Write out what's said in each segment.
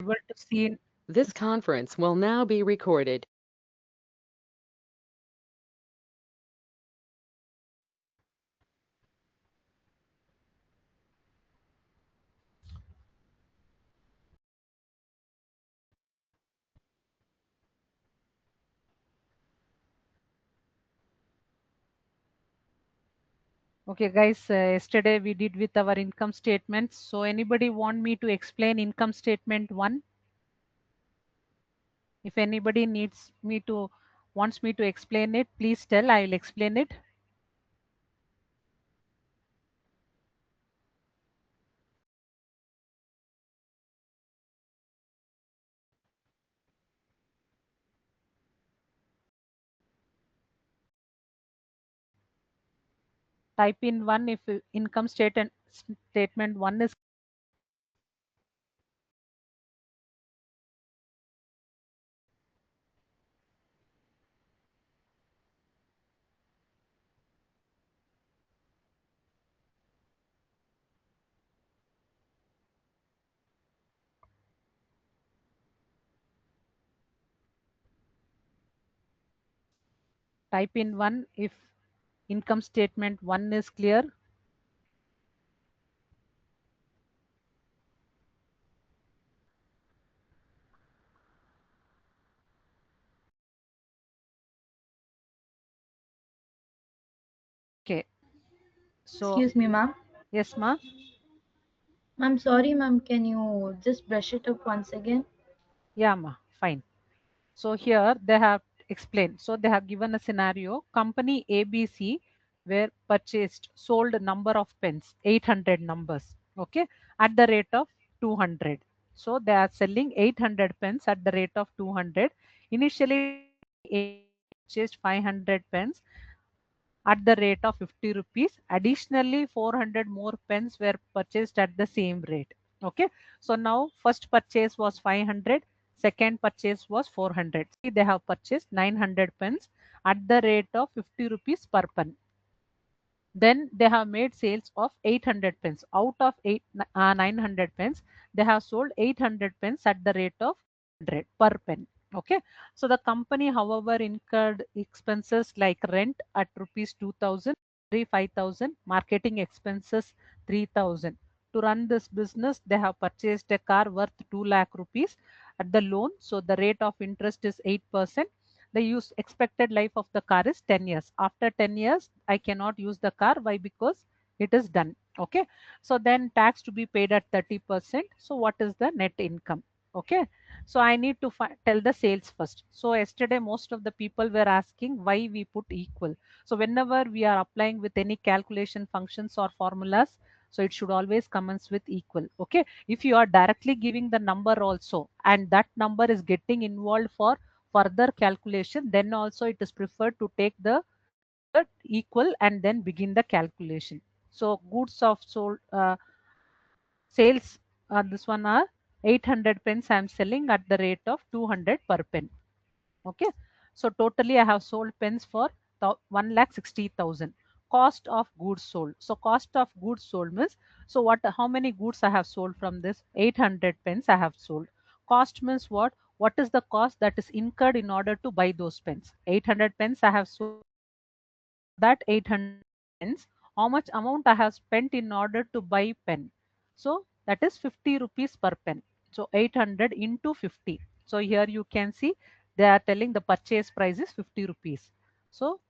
able to see. This conference will now be recorded. Okay, guys, yesterday we did with our income statements. So anybody want me to explain income statement one? If anybody wants me to explain it, please tell. I will explain it. Type in one if income statement one is. Type in one if income statement one is clear. Okay. So Excuse me, ma'am. yes, ma. I'm sorry, ma'am. Can you just brush it up once again? Yeah, ma. Fine. So here they have explained. So they have given a scenario. Company ABC were purchased, sold a number of pens, 800 numbers, okay, at the rate of 200. So they are selling 800 pens at the rate of 200. Initially, company ABC purchased 500 pens at the rate of 50 rupees. Additionally, 400 more pens were purchased at the same rate. Okay. So now first purchase was 500, second purchase was 400. See, they have purchased 900 pens at the rate of 50 rupees per pen. Then they have made sales of 800 pens. Out of 900 pens, they have sold 800 pens at the rate of 100 per pen. Okay. So the company, however, incurred expenses like rent at rupees 2000, 5,000, marketing expenses 3,000. To run this business, they have purchased a car worth 2 lakh rupees at the loan. So the rate of interest is 8%. The use expected life of the car is 10 years. After 10 years I cannot use the car. Why? Because it is done. Okay. So then tax to be paid at 30%. So what is the net income? Okay. So I need to tell the sales first. So yesterday most of the people were asking why we put equal. So whenever we are applying with any calculation functions or formulas, so it should always commence with equal. Okay. If you are directly giving the number also and that number is getting involved for further calculation, then also it is preferred to take the word equal and then begin the calculation. So goods of sold sales, this one are 800 pens I am selling at the rate of 200 per pen. Okay. So totally I have sold pens for 1,60,000. Cost of goods sold. So cost of goods sold means, so what, how many goods I have sold from this 800 pens I have sold. Cost means what? What is the cost that is incurred in order to buy those pens? 800 pens I have sold. For that 800 pens, how much amount I have spent in order to buy pen? So that is 50 rupees per pen. So 800 into 50. So here you can see they are telling the purchase price is 50 rupees. So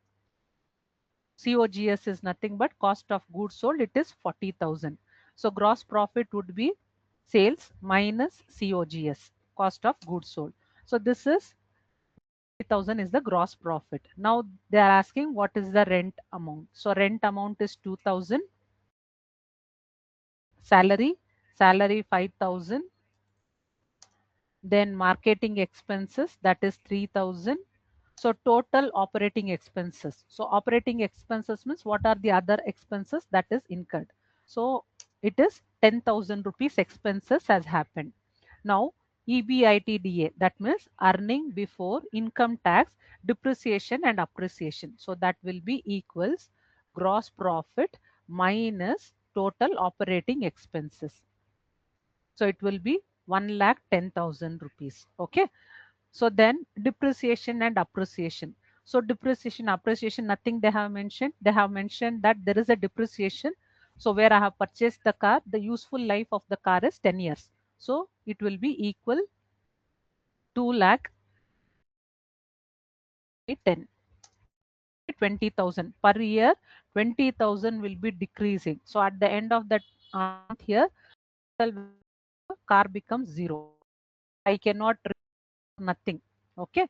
COGS is nothing but cost of goods sold. It is 40,000. So gross profit would be sales minus COGS, cost of goods sold. So this is 1,000 is the gross profit. Now they are asking what is the rent amount. So rent amount is 2,000. Salary 5,000. Then marketing expenses, that is 3,000. So total operating expenses. So operating expenses means what are the other expenses that is incurred. So it is 10,000 rupees expenses has happened. Now EBITDA, that means earning before income tax, depreciation and appreciation. So that will be equals gross profit minus total operating expenses. So it will be 1,10,000 rupees. Okay. So then depreciation and appreciation. So depreciation, appreciation, nothing they have mentioned. They have mentioned that there is a depreciation. So where I have purchased the car, the useful life of the car is 10 years. So it will be equal 2 lakh by 10. So that will be 20,000 per year. 20,000 will be decreasing. So at the end of that month here, the total value of the car becomes 0. So I cannot nothing. Okay.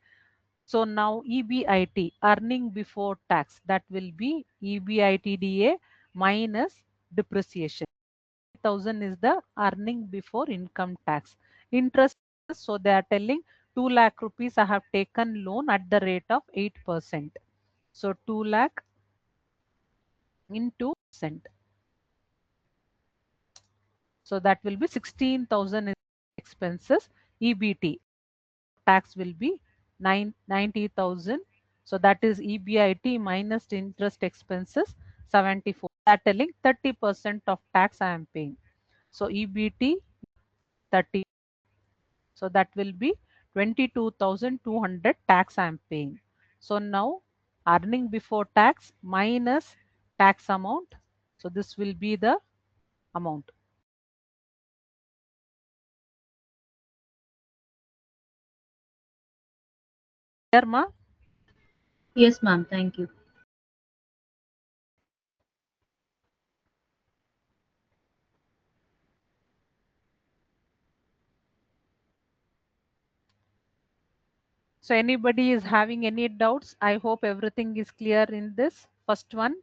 So now EBIT, earning before tax, that will be EBITDA minus depreciation. 20,000 is the earning before income tax. Interest, so they are telling 2 lakh rupees I have taken loan at the rate of 8%. So 2 lakh into percent. So that will be 16,000 is expenses. EBT, tax will be 90,000. So that is EBIT minus interest expenses 74. That telling 30% of tax I am paying. So EBT 30. So that will be 22,200 tax I am paying. So now earning before tax minus tax amount. So this will be the amount. Clear, ma? Yes, ma'am. Thank you. So anybody is having any doubts? I hope everything is clear in this first one.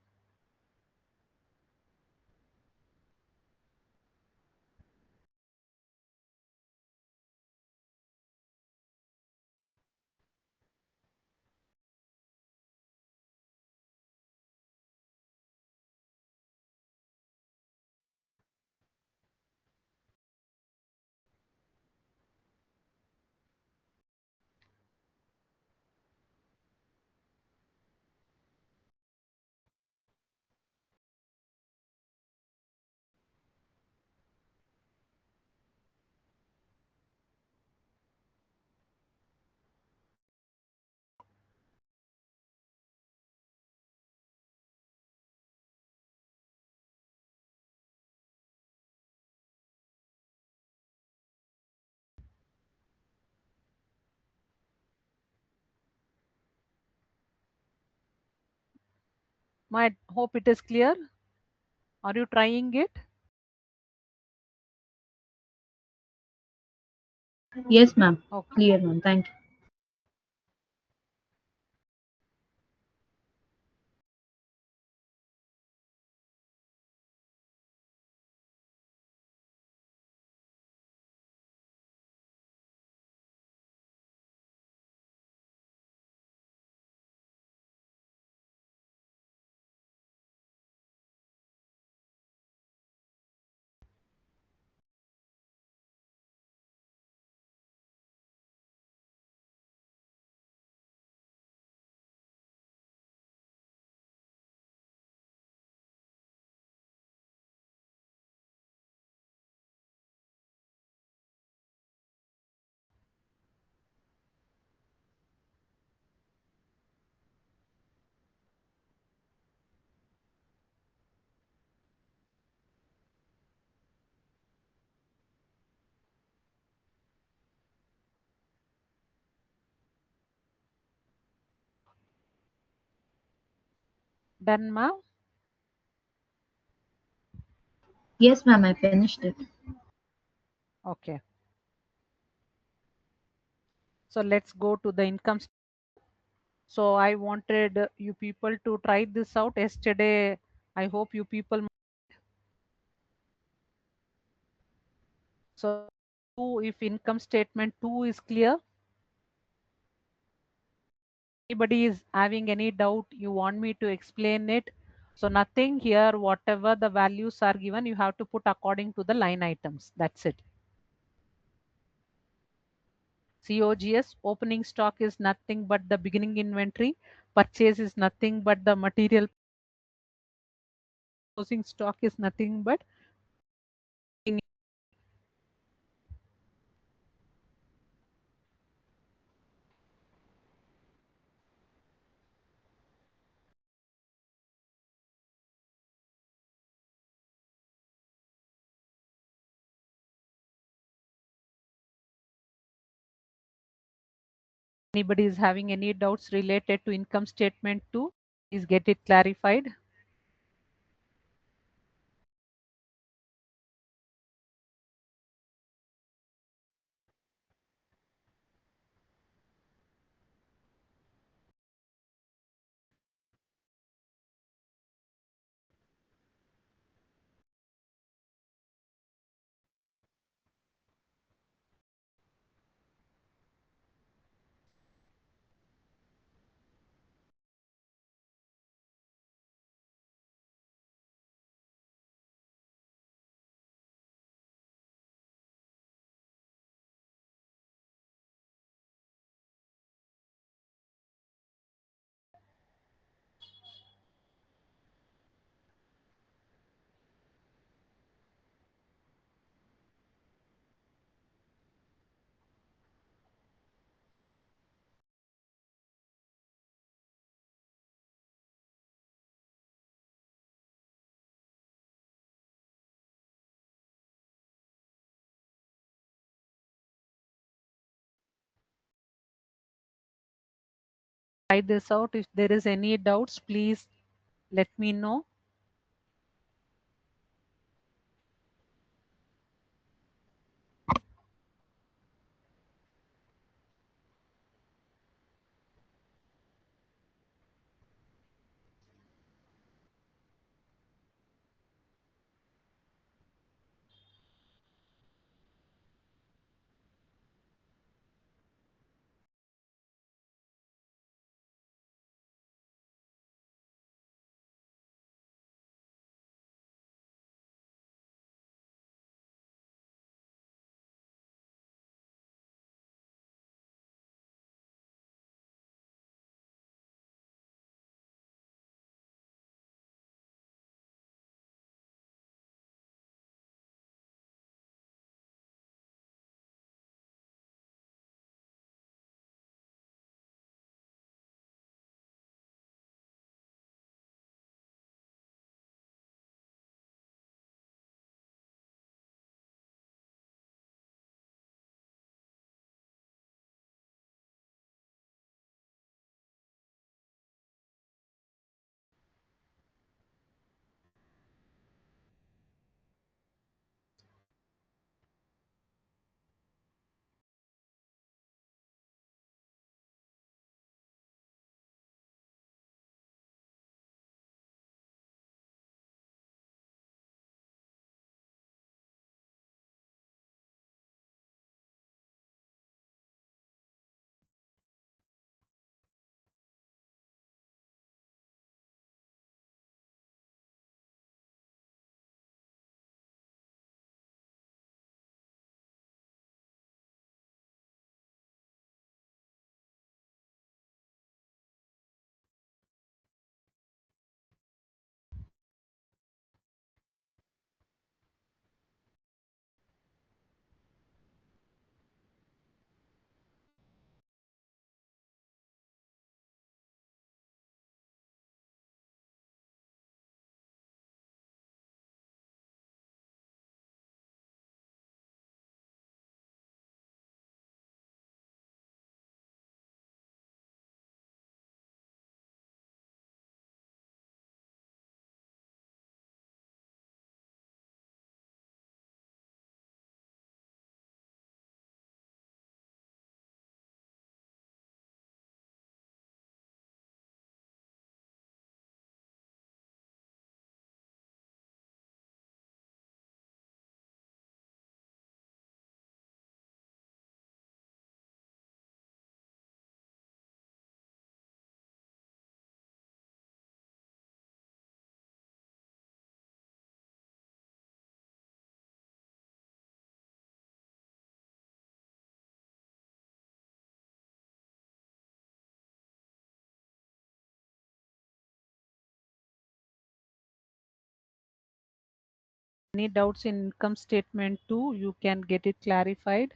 I hope it is clear. Are you trying it? Yes, ma'am. Okay. Clear, ma'am. Thank you. Done, ma? Yes, ma'am. I finished it. Okay. So let's go to the income. So I wanted you people to try this out yesterday. I hope you people. So if income statement 2 is clear, anybody is having any doubt, you want me to explain it. So nothing here, whatever the values are given, you have to put according to the line items. That's it. COGS, opening stock is nothing but the beginning inventory. Purchase is nothing but the material. Closing stock is nothing but Anybody is having any doubts related to income statement 2? Please get it clarified. Try this out. If there is any doubts, please let me know. Any doubts in income statement 2? You can get it clarified.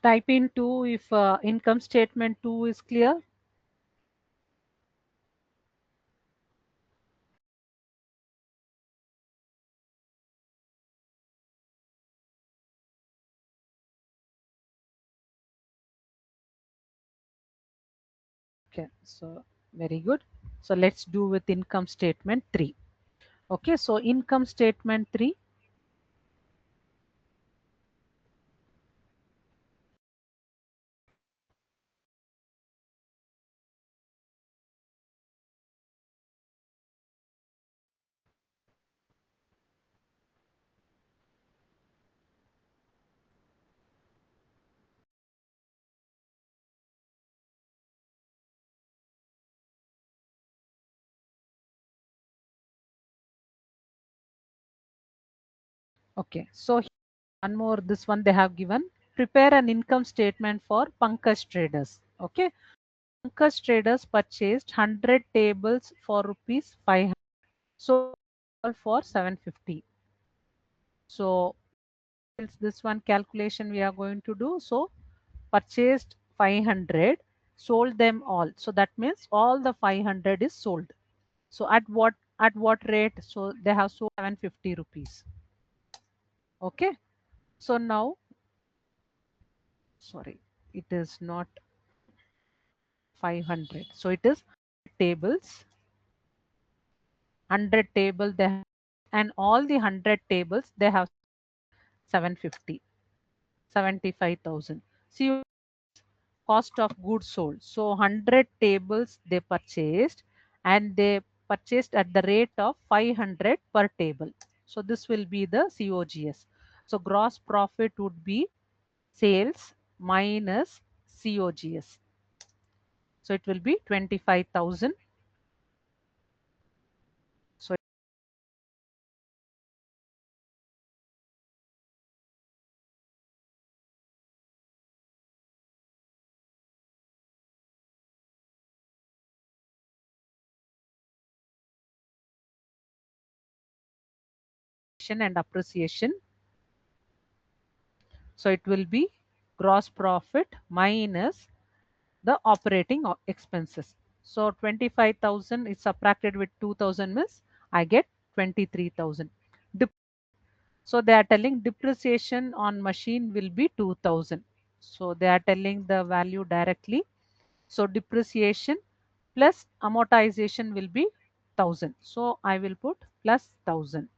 Type in 2 if income statement 2 is clear. Okay, so very good. So let's do with income statement 3. Okay, so income statement 3. Okay, so one more, this one they have given. Prepare an income statement for Pankaj Traders. Okay, Pankaj Traders purchased 100 tables for rupees 500. So all for 750. So this one calculation we are going to do. So purchased 500, sold them all. So that means all the 500 is sold. So at what rate? So they have sold 750 rupees. Okay. So now, sorry, it is not 500. So it is tables, 100 table they have, and all the 100 tables they have 750, 75,000. See, cost of goods sold. So 100 tables they purchased, and they purchased at the rate of 500 per table. So this will be the COGS. So gross profit would be sales minus COGS. So it will be 25,000. So and appreciation. So it will be gross profit minus the operating expenses. So 25,000 is subtracted with 2,000 means I get 23,000. So they are telling depreciation on machine will be 2,000. So they are telling the value directly. So depreciation plus amortization will be 1,000. So I will put plus 1,000,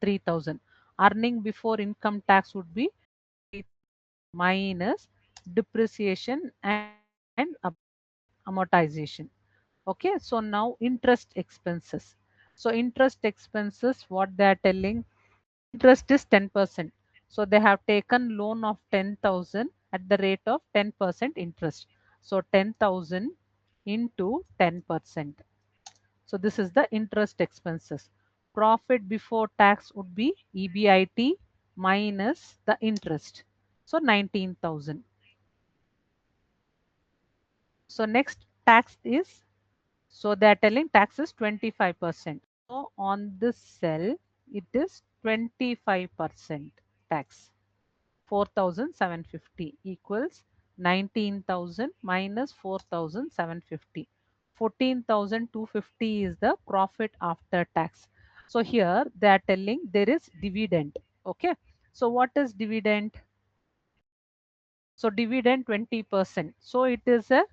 3,000. Earning before income tax would be minus depreciation and amortization. Okay, so now interest expenses. So interest expenses, what they are telling, interest is 10%. So they have taken loan of 10,000 at the rate of 10% interest. So 10,000 into 10%. So this is the interest expenses. Profit before tax would be EBIT minus the interest. So 19,000. So next tax is, so they are telling tax is 25%. So on this cell, it is 25% tax. 4,750 equals 19,000 minus 4,750. 14,250 is the profit after tax. So here they are telling there is dividend. Okay. So what is dividend? So dividend 20%. So it is a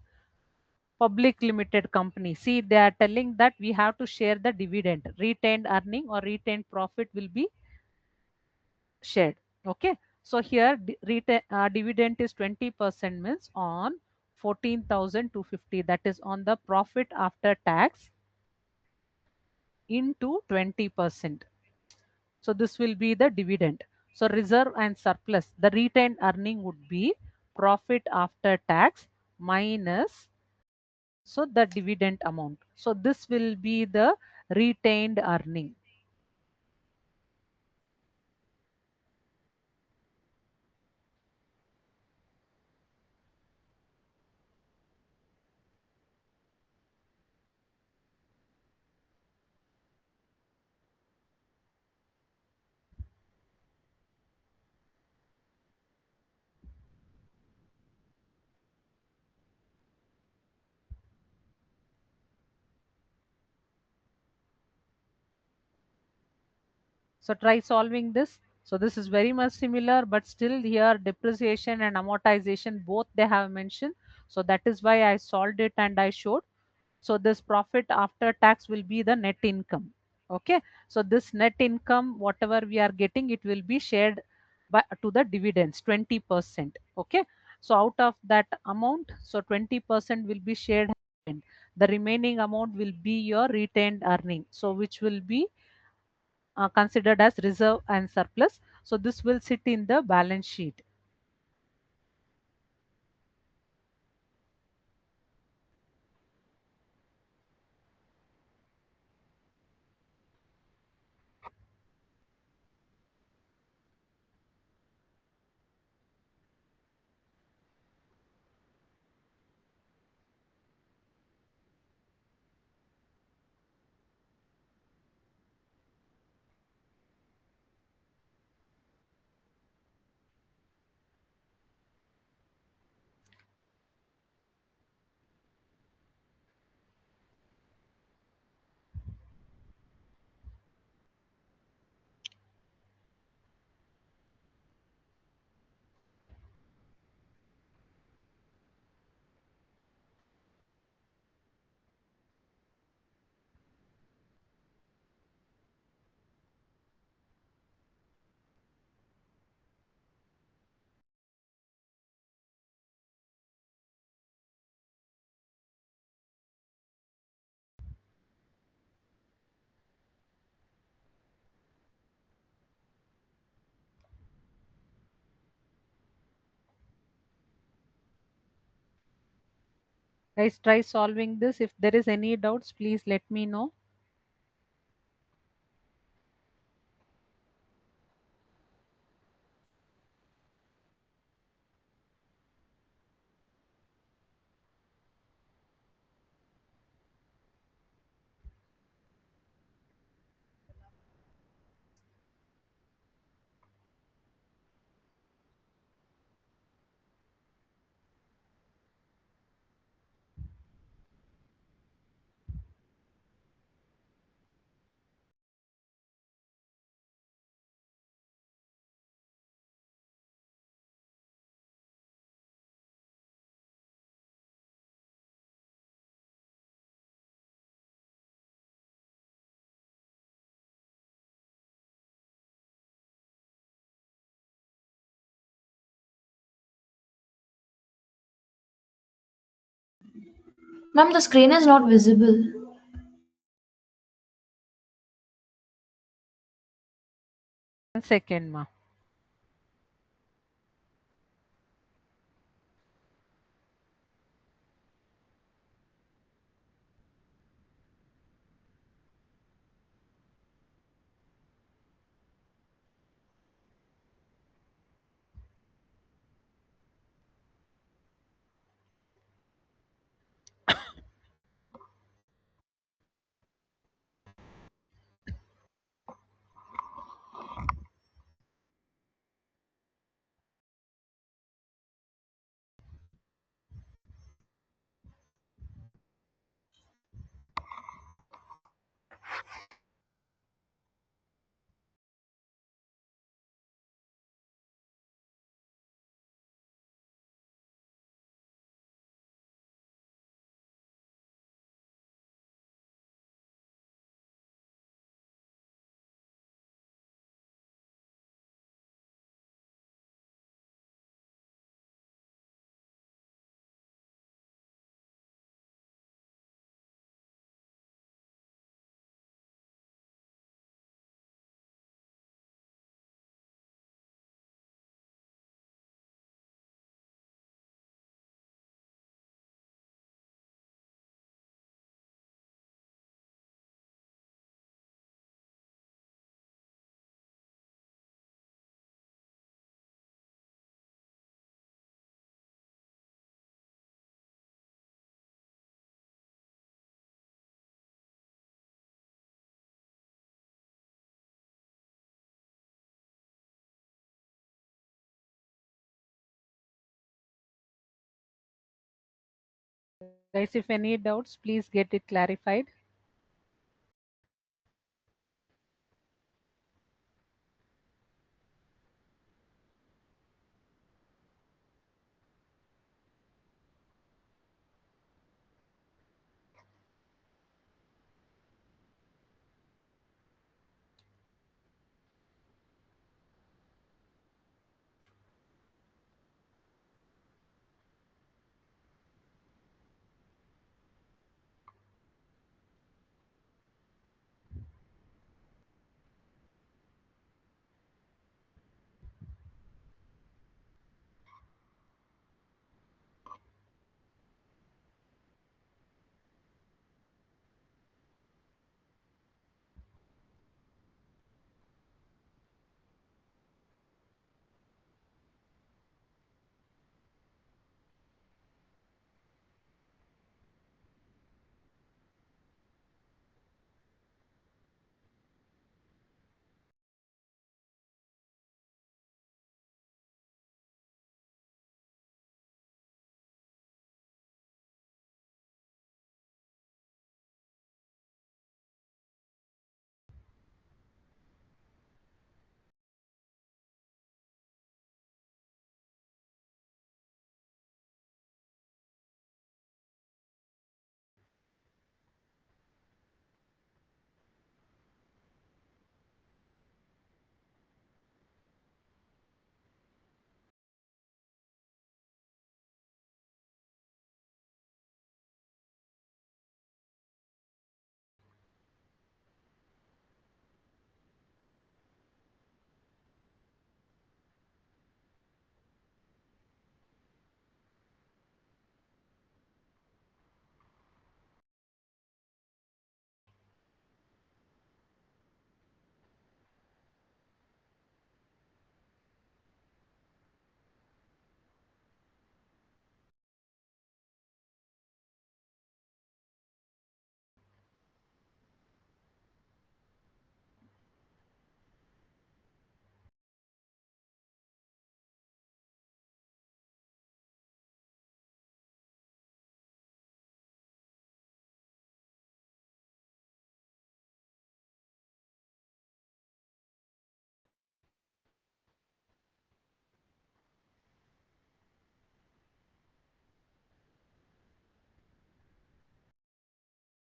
public limited company. See, they are telling that we have to share the dividend. Retained earning or retained profit will be shared. Okay. So here dividend is 20% means on 14,250, that is on the profit after tax into 20%. So this will be the dividend. So reserve and surplus, the retained earning would be profit after tax minus so the dividend amount. So this will be the retained earning. So try solving this. So this is very much similar, but still here depreciation and amortization both they have mentioned. So that is why I solved it and I showed. So this profit after tax will be the net income. Okay. So this net income, whatever we are getting, it will be shared by to the dividends 20%. Okay. So out of that amount, so 20% will be shared. The remaining amount will be your retained earning. So which will be considered as reserve and surplus. So this will sit in the balance sheet. Guys, try solving this. If there is any doubts, please let me know. Ma'am, the screen is not visible. 1 second, ma. Guys, if any doubts, please get it clarified.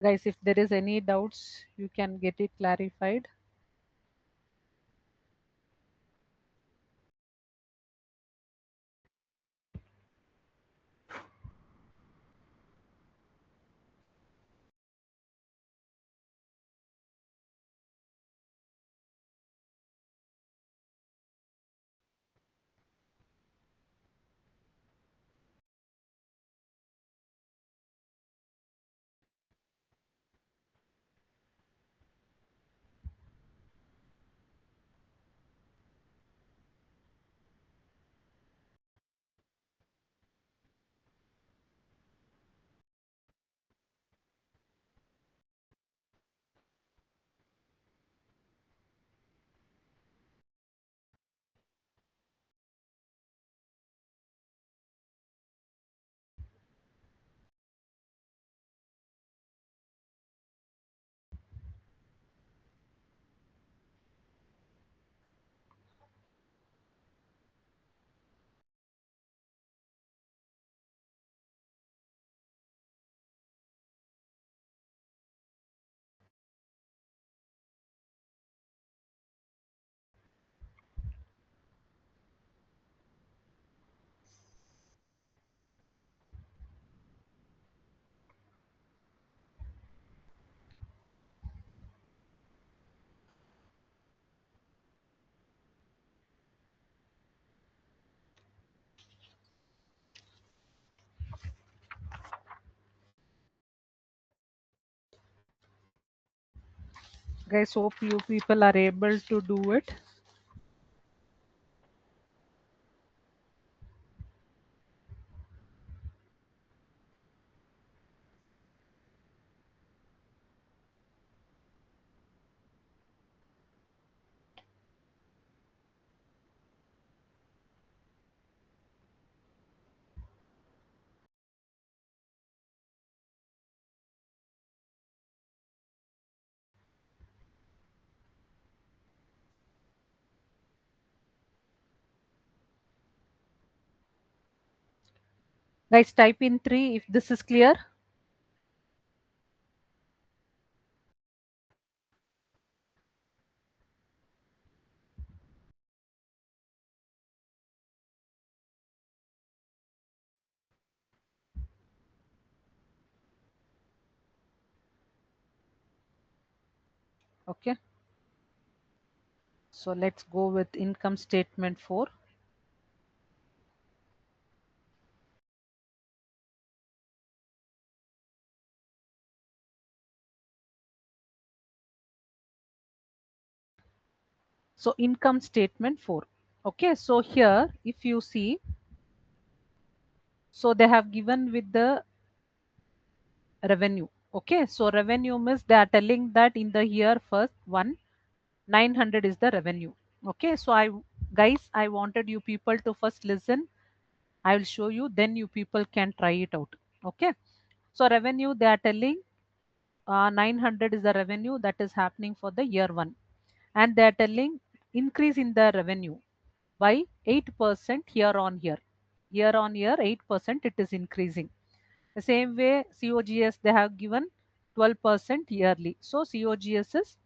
Guys, if there is any doubts, you can get it clarified. Guys, hope you people are able to do it. Guys, type in 3 if this is clear. Okay. So let's go with income statement 4. So income statement 4. Okay. So here, if you see, so they have given with the revenue. Okay. So revenue means they are telling that in the year first one, 900 is the revenue. Okay. So guys, I wanted you people to first listen. I will show you, then you people can try it out. Okay. So revenue, they are telling 900 is the revenue that is happening for the year one. And they are telling increase in the revenue by 8% year on year. Year on year, 8% it is increasing. The same way COGS, they have given 12% yearly. So COGS is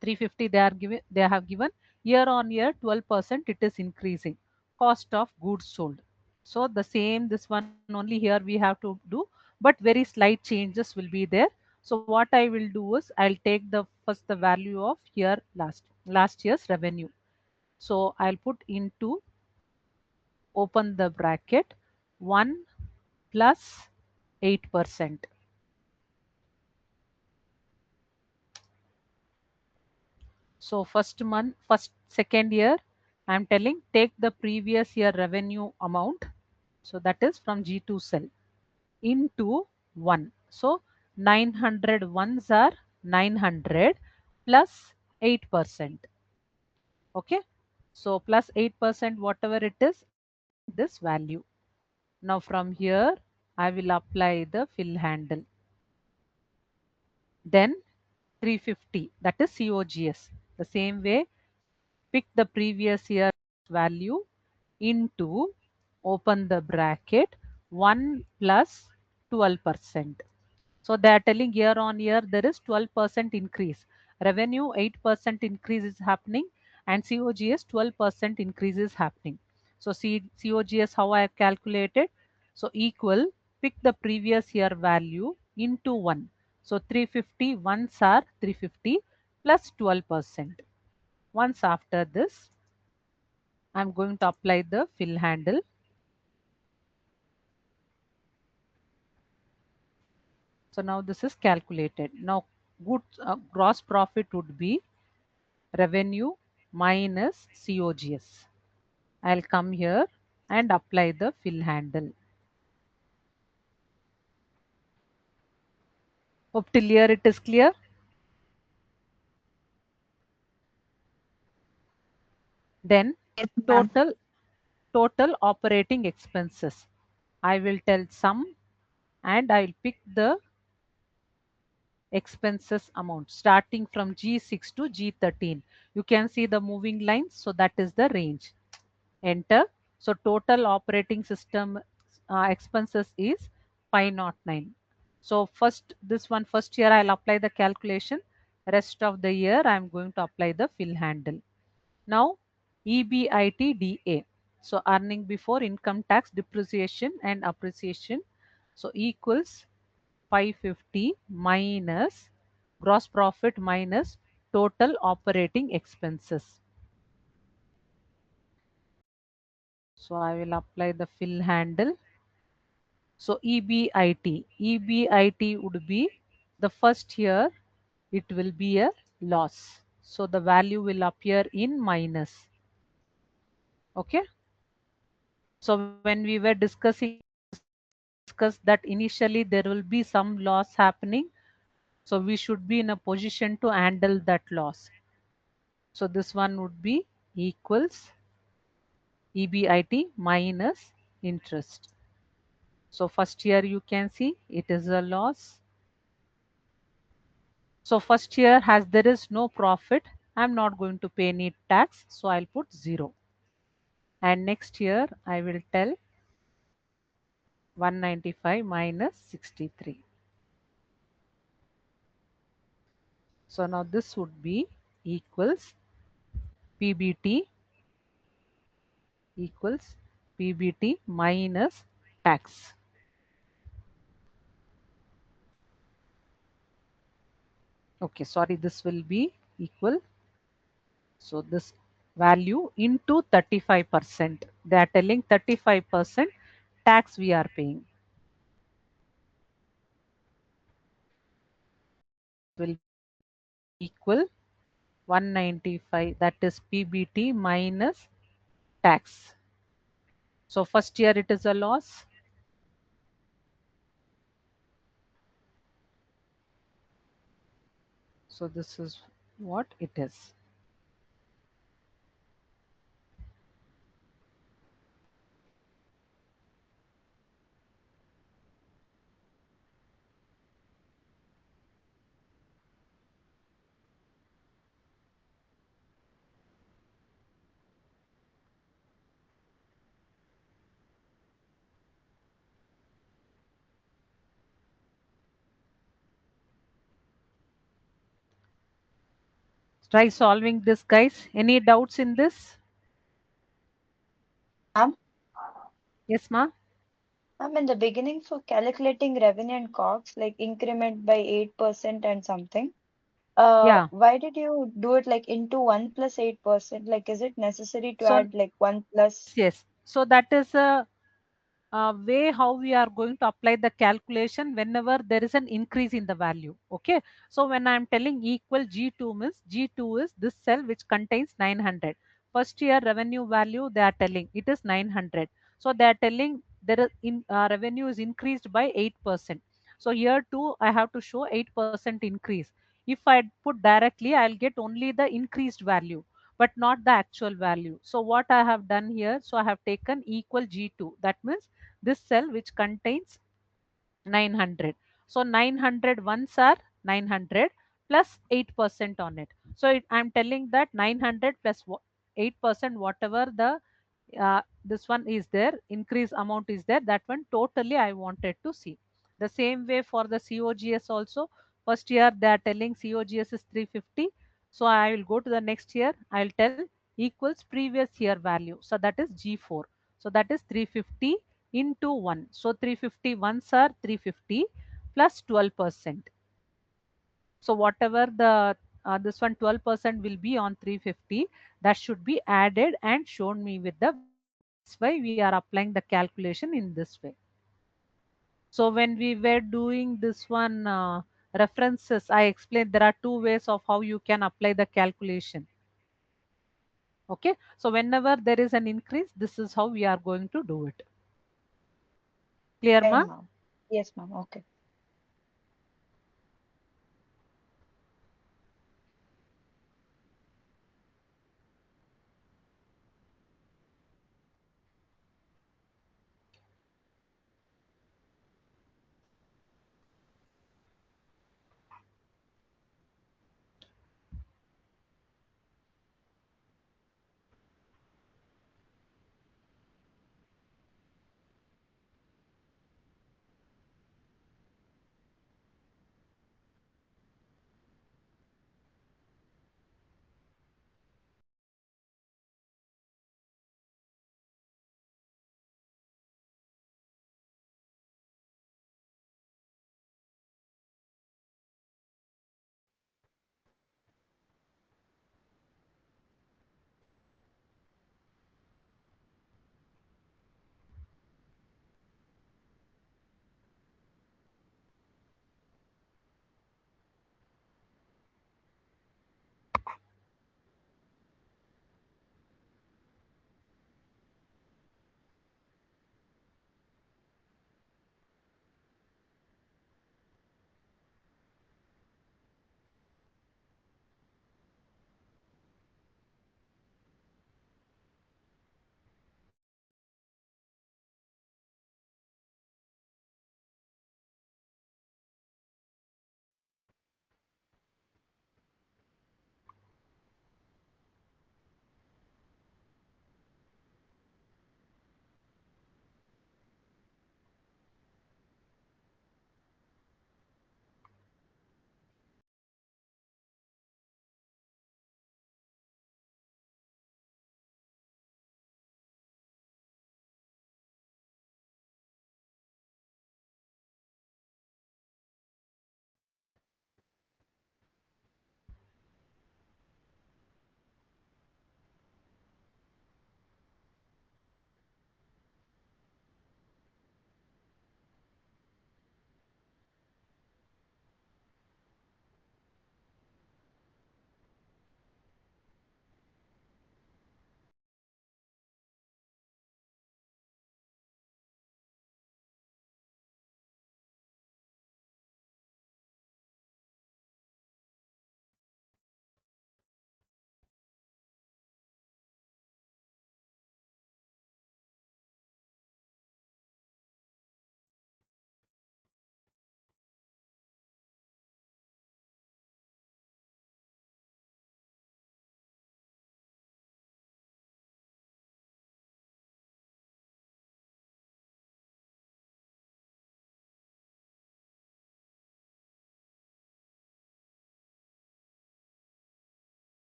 350, they have given year on year 12% it is increasing. Cost of goods sold. So the same, this one only here we have to do, but very slight changes will be there. So what I will do is I'll take the first the value of year last year's revenue. So I'll put into, open the bracket, 1 plus 8%. So second year, I'm telling take the previous year revenue amount. So that is from G2 cell into 1. So 900 ones are 900 plus 8%. Okay. So plus 8%, whatever it is, I'll put this value. Now from here, I will apply the fill handle. Then 350, that is COGS. The same way, pick the previous year value into, open the bracket, 1 plus 12%. So they are telling year on year there is 12% increase. Revenue 8% increase is happening, and COGS 12% increase is happening. So COGS, how I have calculated? So equal, pick the previous year value into 1. So 350 ones are 350 plus 12%. Once after this, I'm going to apply the fill handle. So now this is calculated. Now gross profit would be revenue minus COGS. I'll come here and apply the fill handle. Hope till here it is clear. Then Yes, ma'am. total operating expenses. I will tell sum, and I will pick the expenses amount starting from G6 to G13. You can see the moving lines, so that is the range. Enter. So total operating system expenses is 509. So first year I'll apply the calculation. Rest of the year I'm going to apply the fill handle. Now EBITDA. So earning before income tax, depreciation and appreciation. So equals 550 minus gross profit minus total operating expenses. So I will apply the fill handle. So EBIT would be the first year it will be a loss. So the value will appear in minus. Okay. So when we were discussing, discussed that initially there will be some loss happening. So we should be in a position to handle that loss. So this one would be equals EBIT minus interest. So first year you can see it is a loss. So first year, as there is no profit, I'm not going to pay any tax. So I'll put 0. And next year I will tell 195 minus 63. So now this would be equals PBT equals PBT minus tax. Okay, sorry, this will be equal. So this value into 35%. They are telling 35% tax we are paying. Will equal 195, that is PBT minus tax. So first year it is a loss. So this is what it is. Try solving this, guys. Any doubts in this? Ma'am, Yes, ma? ma'am, in the beginning for calculating revenue and COGS, like increment by 8% and something, Yeah. why did you do it like into 1 plus 8%? Like, is it necessary to So add like 1 yes, plus? yes. So that is a way how we are going to apply the calculation whenever there is an increase in the value. Okay. So when I'm telling equal G2 means G2 is this cell which contains 900. First year revenue value they are telling it is 900. So they are telling there is revenue is increased by 8%. So here too I have to show 8% increase. If I put directly, I'll get only the increased value but not the actual value. So what I have done here, so I have taken equal G2. That means this cell which contains 900. So 900 ones are 900 plus 8% on it. So I'm telling that 900 plus 8%, whatever the this one is there, increase amount is there, that one totally I wanted to see. The same way for the COGS also. First year they are telling COGS is 350. So I will go to the next year. I will tell equals previous year value. So that is G4. So that is 350 into 1. So 350 ones are 350 plus 12%. So whatever the this one 12% will be on 350, that should be added and shown me with the value. That's why we are applying the calculation in this way. So when we were doing this one references, I explained there are two ways of how you can apply the calculation. Okay, so whenever there is an increase, this is how we are going to do it. Clear, Okay, ma? ma'am. Yes, ma'am. Okay.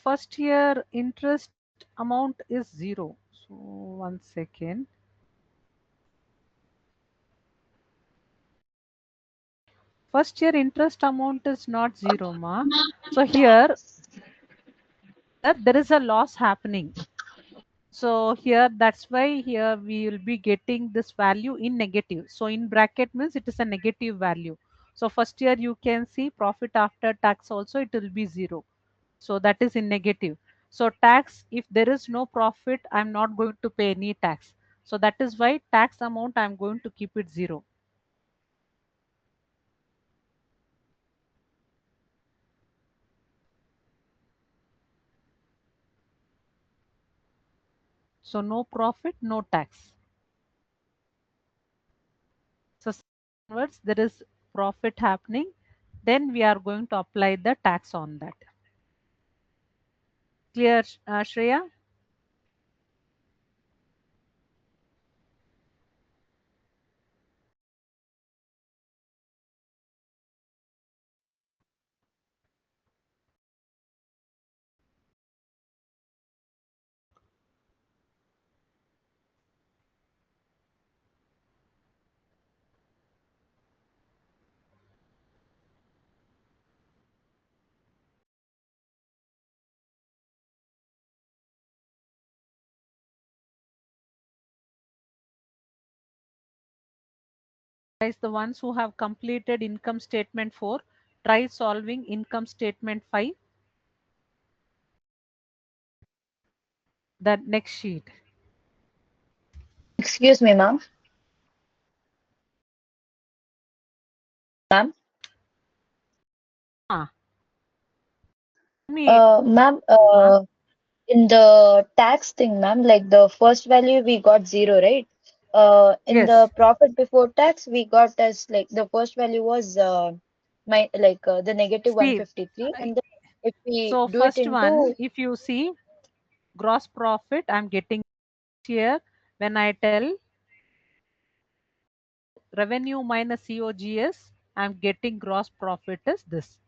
first year interest amount is zero. So one second. First year interest amount is not zero, ma. So here there is a loss happening. So here that's why here we will be getting this value in negative. So in bracket means it is a negative value. So first year you can see profit after tax also it will be zero. So that is in negative. So tax, if there is no profit, I'm not going to pay any tax. So that is why tax amount I'm going to keep it zero. So no profit, no tax. So onwards there is profit happening, then we are going to apply the tax on that. Clear, Shreya? Guys, the ones who have completed income statement 4, try solving income statement 5, the next sheet. Excuse me, ma'am. Ma'am. Ah, me, Ma'am, ma. in the tax thing, ma'am, like the first value we got zero, right? In Yes. the profit before tax, we got as like the first value was the negative See, 153, I- and then if we so do it first one, into if you see gross profit, I'm getting here when I tell revenue minus COGS, I'm getting gross profit is this.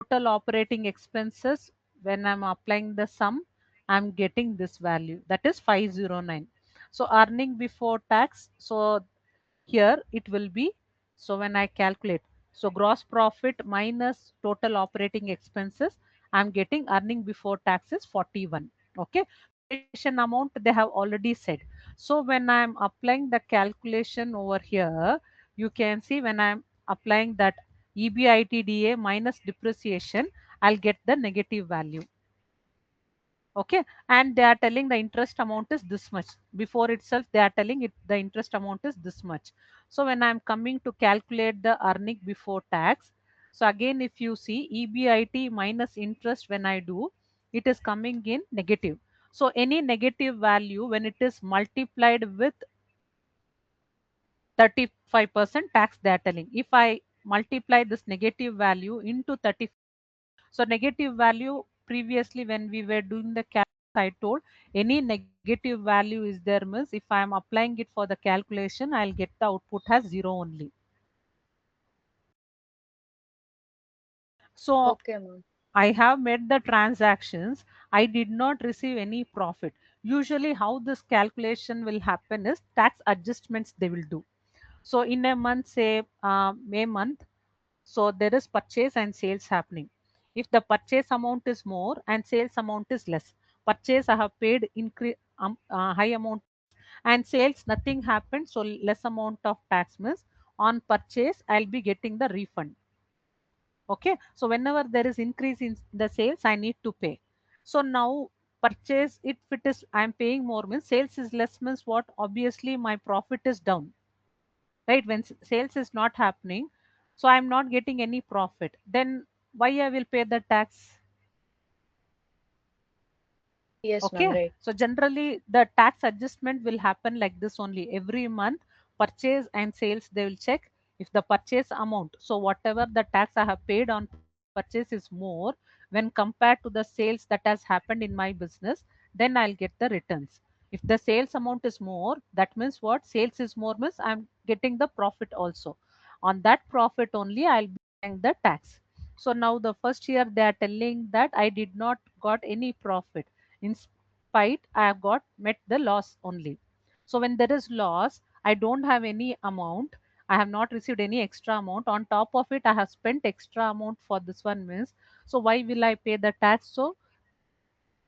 Total operating expenses, when I'm applying the sum, I'm getting this value, that is 509. So earning before tax, so here it will be, so when I calculate, so gross profit minus total operating expenses, I'm getting earning before tax is 41. Okay, calculation amount they have already said. So when I'm applying the calculation over here, you can see when I'm applying that EBITDA minus depreciation, I'll get the negative value. Okay, and they are telling the interest amount is this much. Before itself they are telling it the interest amount is this much. So when I'm coming to calculate the earning before tax, so again if you see EBIT minus interest, when I do, it is coming in negative. So any negative value when it is multiplied with 35% tax, they are telling, if I multiply this negative value into 30, so negative value previously when we were doing the I told any negative value is there means if I am applying it for the calculation, I'll get the output as zero only. So okay, ma'am. I have made the transactions. I did not receive any profit. Usually, how this calculation will happen is tax adjustments they will do. So in a month, say May month, so there is purchase and sales happening. If the purchase amount is more and sales amount is less, purchase I have paid increase high amount, and sales nothing happened, so less amount of tax means on purchase I'll be getting the refund. Okay, so whenever there is increase in the sales, I need to pay. So now purchase, if it is I'm paying more means sales is less means what, obviously my profit is down, right? When sales is not happening, so I'm not getting any profit, then why I will pay the tax? Yes, ma'am, Okay, right. so generally the tax adjustment will happen like this only. Every month, purchase and sales they will check if the purchase amount. So whatever the tax I have paid on purchase is more when compared to the sales that has happened in my business, then I'll get the returns. If the sales amount is more, that means what? Sales is more means I'm getting the profit also. On that profit only I'll be paying the tax. So now the first year they are telling that I did not got any profit. In spite, I have got met the loss only. So when there is loss, I don't have any amount. I have not received any extra amount. On top of it, I have spent extra amount for this one means. So why will I pay the tax? So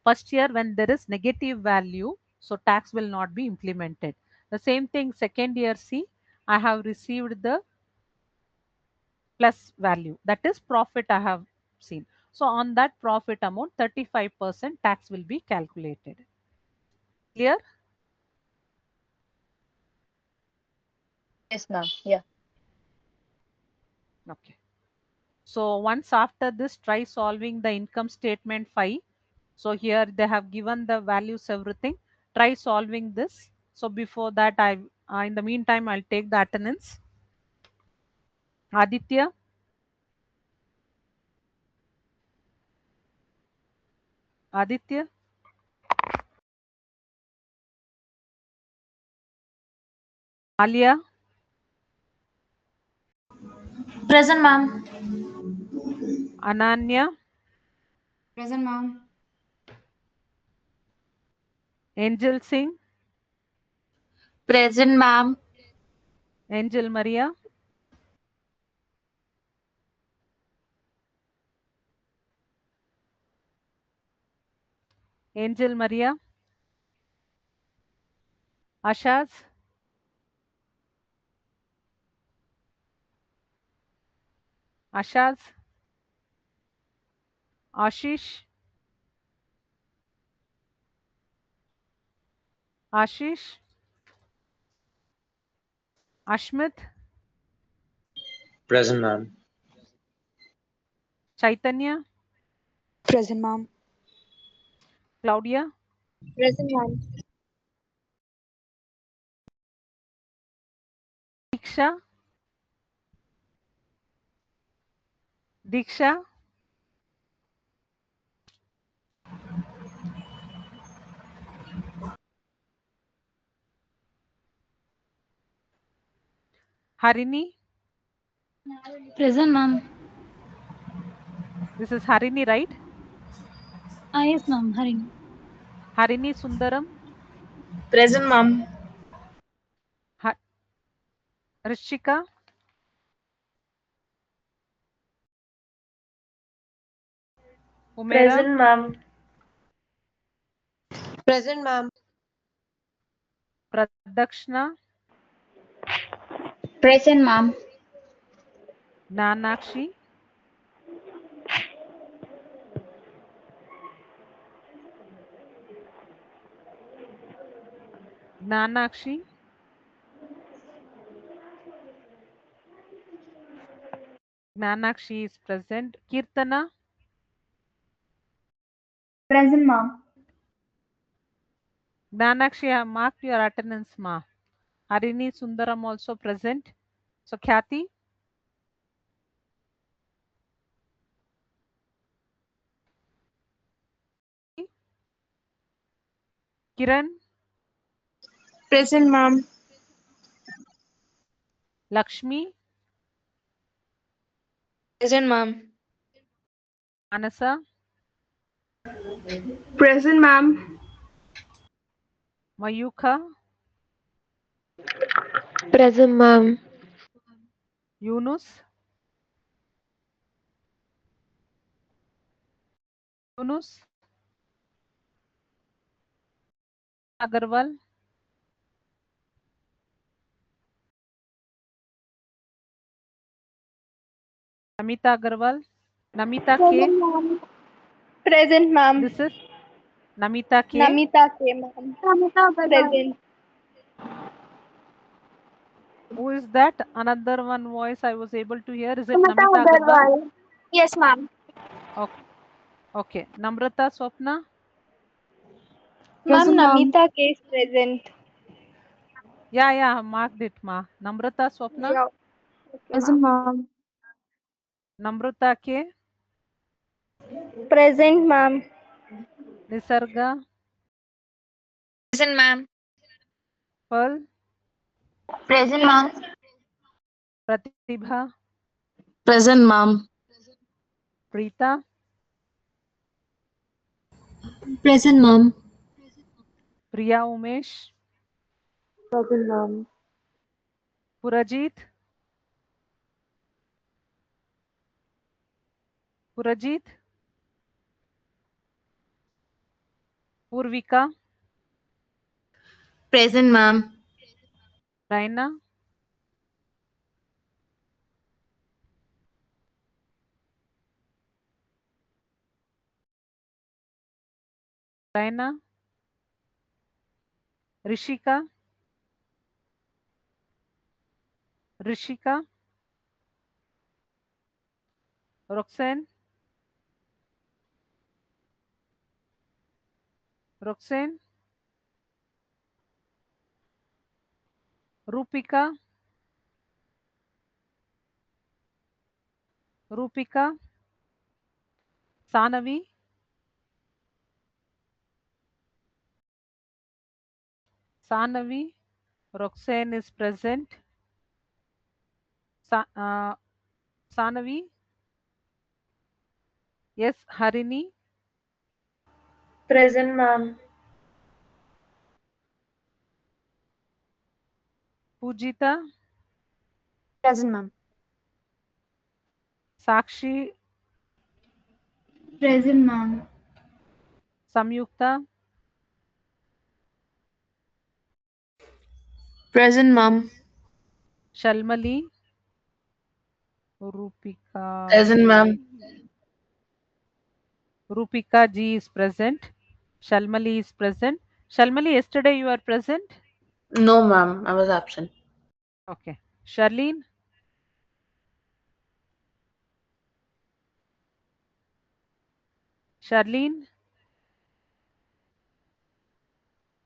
first year when there is negative value, so tax will not be implemented. The same thing second year, see, I have received the plus value, that is profit I have seen. So on that profit amount 35% tax will be calculated. Clear? Yes, ma'am. Yeah. Okay. So once after this, try solving the income statement 5. So here they have given the values, everything. Try solving this. So before that, in the meantime, I'll take the attendance. Aditya, Aditya, Alia, Present, ma'am. Ananya, Present, ma'am. Angel Singh, Present, ma'am. Angel Maria, Angel Maria, Ashaz, Ashaz, Ashish, Ashish, Ashmit, Present, ma'am. Chaitanya, Present, ma'am. Claudia, Present, ma'am. Diksha, Diksha, Harini. Present, ma'am. This is Harini, right? Yes, ma'am. Harini. Harini Sundaram, Present, ma'am. ha Rishika, Umera, Present, ma'am. Present, ma'am. Pradakshna, Present, ma'am. Nanakshi, Nanakshi, Nanakshi is present. Kirtana, Present, ma'am. Nanakshi, I have marked your attendance, ma. Harini Sundaram also present. So Khyati, Kiran, Present, ma'am. Lakshmi, Present, ma'am. Manasa, Present, ma'am. Mayukha, Present, ma'am. Yunus, Yunus, Agarwal, Namita Agarwal, Namita K. Present, ma'am. Present, ma'am. This is Namita K. Namita K, ma'am. Namita present. Who is that? Another one voice I was able to hear. Is it Namita Namita Agarwal? Agarwal. Yes, ma'am. Okay. Okay. Namrata Swapna? Ma'am, Present, ma'am. Namita K is present. Yeah, yeah, I marked it, ma. Namrata Swapna? Yeah. Okay, Present, ma'am. ma'am. Namrata K? Present, ma'am. Nisarga? Present, ma'am. Pearl? Present, ma'am. Pratibha? Present, ma'am. Preeta, Present, ma'am. Priya Umesh, Present, ma'am. Purajit, Purajit, Purvika, Present, ma'am. Raina, Raina, Rishika, Rishika, Roxanne, Roxanne, Rupika, Rupika, Sanavi, Sanavi, Roxanne is present. Sanavi, yes, Harini, Present, ma'am. Pujita, Present, ma'am. Sakshi, Present, ma'am. Samyukta, Present, ma'am. Shalmali, Rupika Present, ma'am. Rupika ji is present. Shalmali is present. Shalmali, yesterday you are present? No, ma'am. I was absent. Okay. Charlene, Charlene,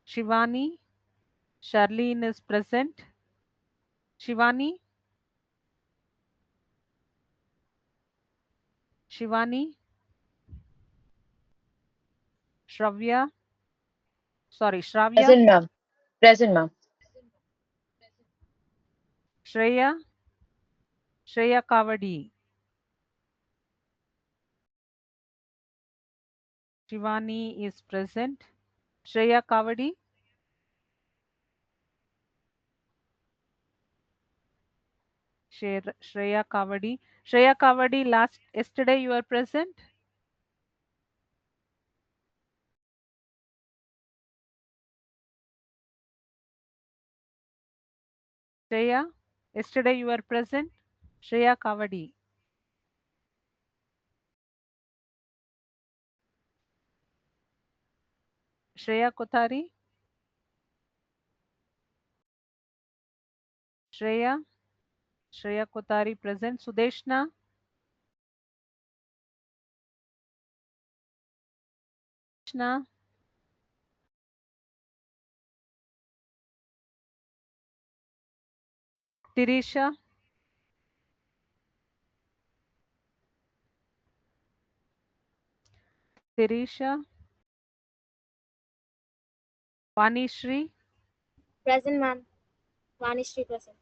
Shivani, Charlene is present. Shivani, Shivani, Shravya, sorry, Shravya, Present, ma'am. Present, ma'am. Shreya, Shreya Kavadi, Shivani is present. Shreya Kavadi, Shreya Kavadi. Shreya Kavadi, yesterday you are present? Shreya, yesterday you are present? Shreya Kavadi. Shreya Kothari, Shreya, Shreya Kothari present. Sudeshna, Krishna, Tirisha, Tirisha, Vanishri, Present, ma'am. Vanishri present.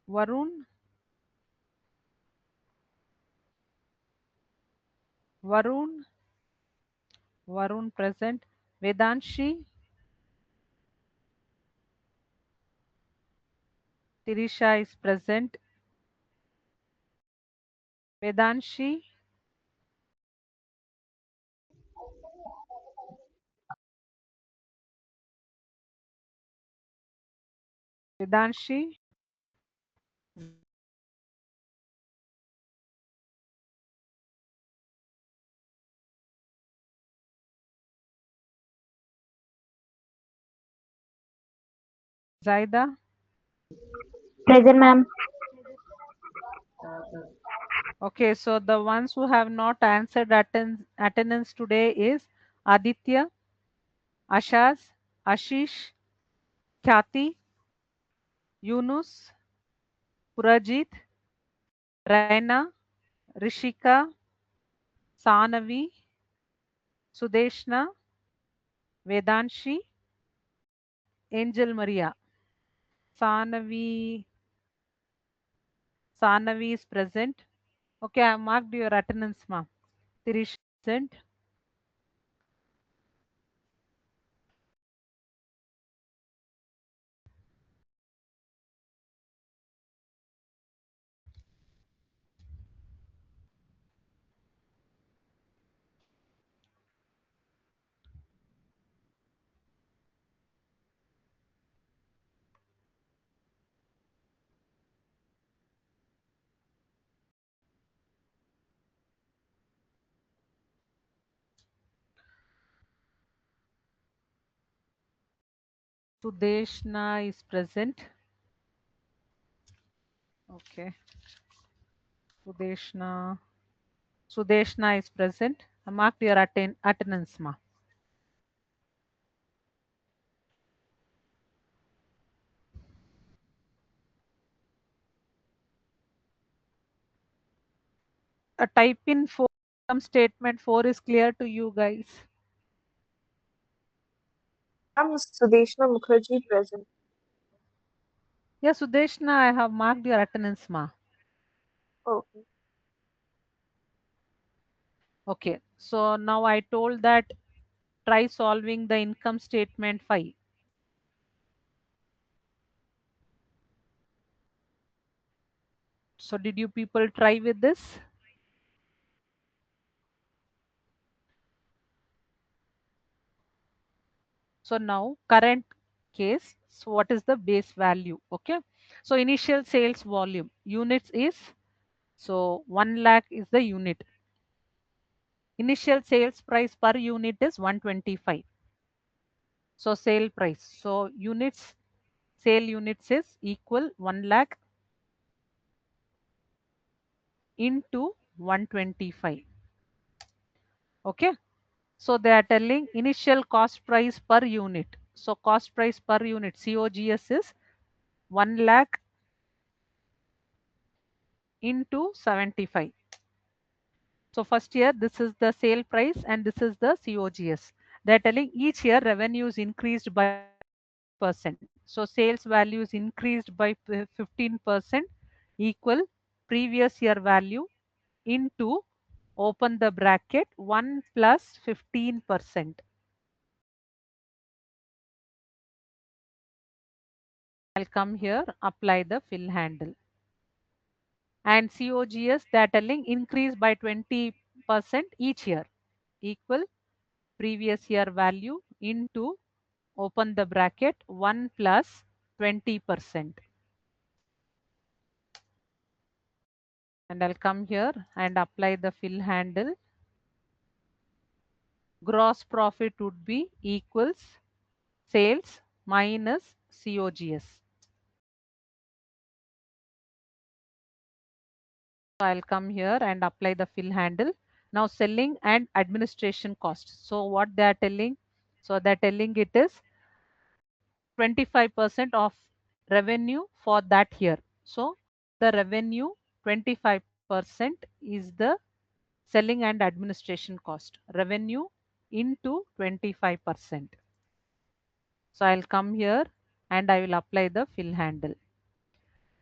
Varun, Varun, Varun present. Vedanshi, Tirisha is present. Vedanshi, Vedanshi, Zaida. Present, ma'am. Okay, so the ones who have not answered attendance today is Aditya, Ashaz, Ashish, Khyati, Yunus, Purajit, Raina, Rishika, Sanavi, Sudeshna, Vedanshi, Angel Maria. Sanavi is present. Okay, I marked your attendance, ma'am. Tirish present. Sudeshna is present. Okay, Sudeshna. Sudeshna is present. I marked your attendance, ma'am. A type in 4 income statement 4 is clear to you guys. Ma'am, Sudeshna Mukherjee present. Yeah, Sudeshna, I have marked your attendance, ma. Okay. Okay, so now I told that try solving the income statement 5. So did you people try with this? So now current case, so what is the base value? Okay, so initial sales volume units is, so 1 lakh is the unit. Initial sales price per unit is 125. So sale price, so units, sale units is equal 1 lakh into 125. Okay, so they are telling initial cost price per unit. So cost price per unit COGS is 1 lakh into 75. So first year this is the sale price and this is the COGS. They are telling each year revenue is increased by 15%. So sales value is increased by 15% equal previous year value into, open the bracket, 1 plus 15%. I'll come here, apply the fill handle. And COGS, they are telling increase by 20% each year equal previous year value into, open the bracket, 1 plus 20%. And I'll come here and apply the fill handle. Gross profit would be equals sales minus COGS. So I'll come here and apply the fill handle. Now selling and administration cost. So what they are telling? So they're telling it is 25% of revenue for that year. So the revenue 25% is the selling and administration cost. Revenue into 25%. So I'll come here and I will apply the fill handle.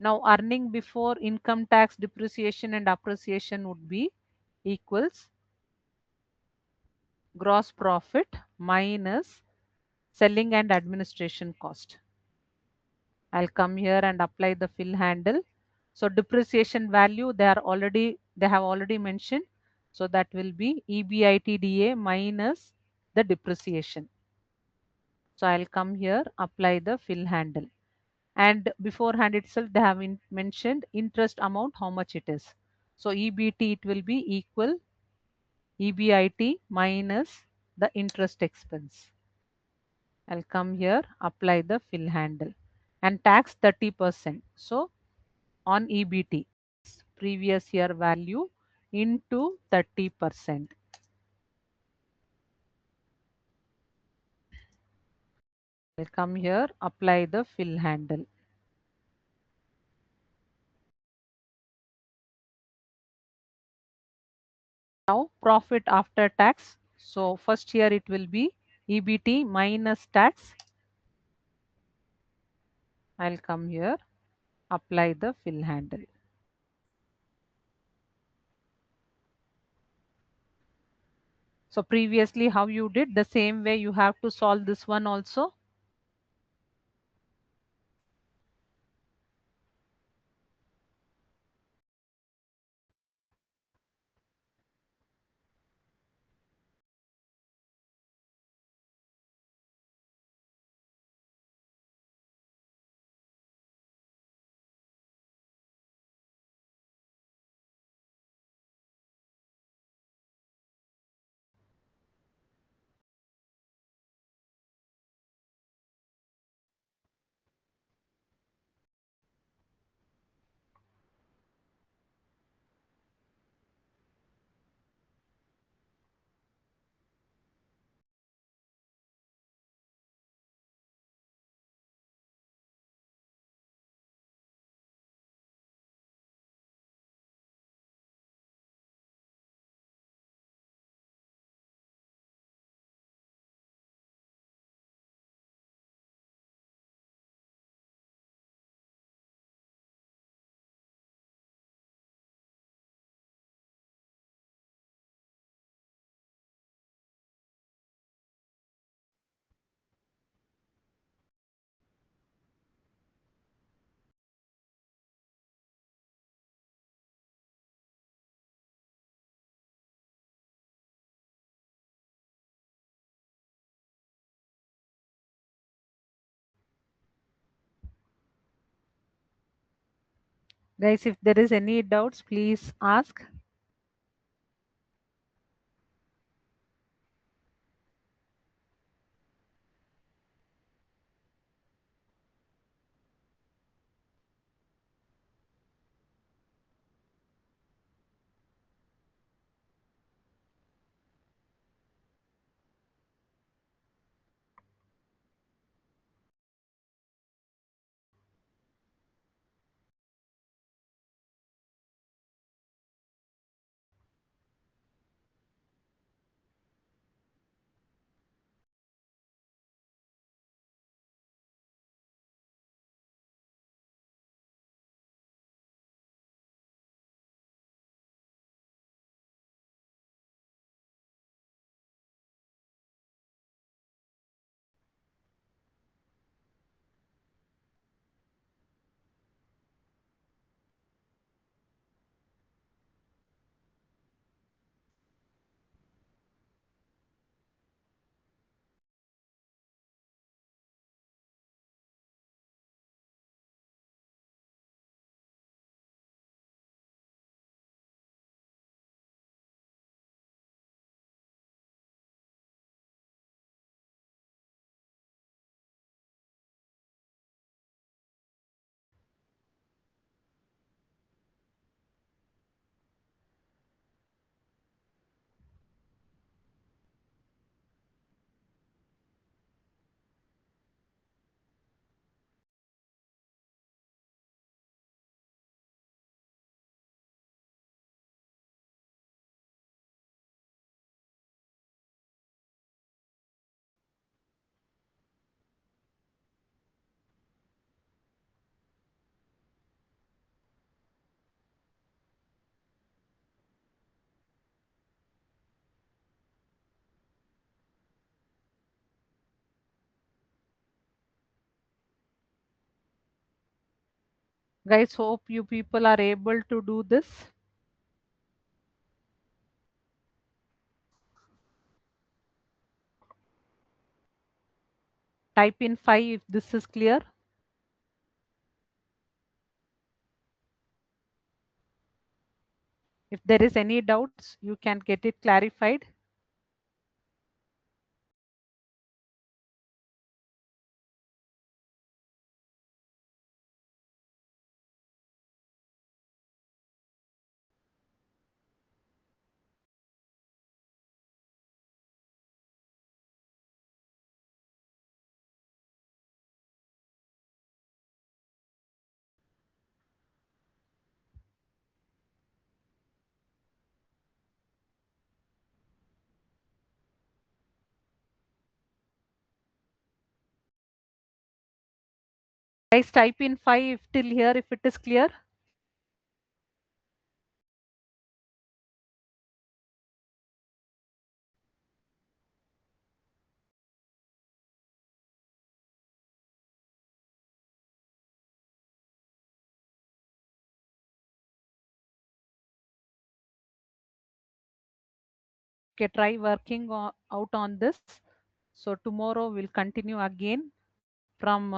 Now earning before income tax, depreciation and appreciation would be equals gross profit minus selling and administration cost. I'll come here and apply the fill handle. So depreciation value they have already mentioned. So that will be EBITDA minus the depreciation. So I'll come here, apply the fill handle. And beforehand itself they have mentioned interest amount, how much it is. So EBT, it will be equal EBIT minus the interest expense. I'll come here, apply the fill handle. And tax 30%. So on EBT, previous year value into 30%. I'll come here, apply the fill handle. Now profit after tax. So first year it will be EBT minus tax. I'll come here, apply the fill handle. So previously how you did, the same way you have to solve this one also. Guys, if there is any doubts, please ask. Guys, hope you people are able to do this. Type in 5 if this is clear. If there is any doubts, you can get it clarified. Guys, type in 5 till here if it is clear. Okay, try working out on this. So tomorrow we'll continue again from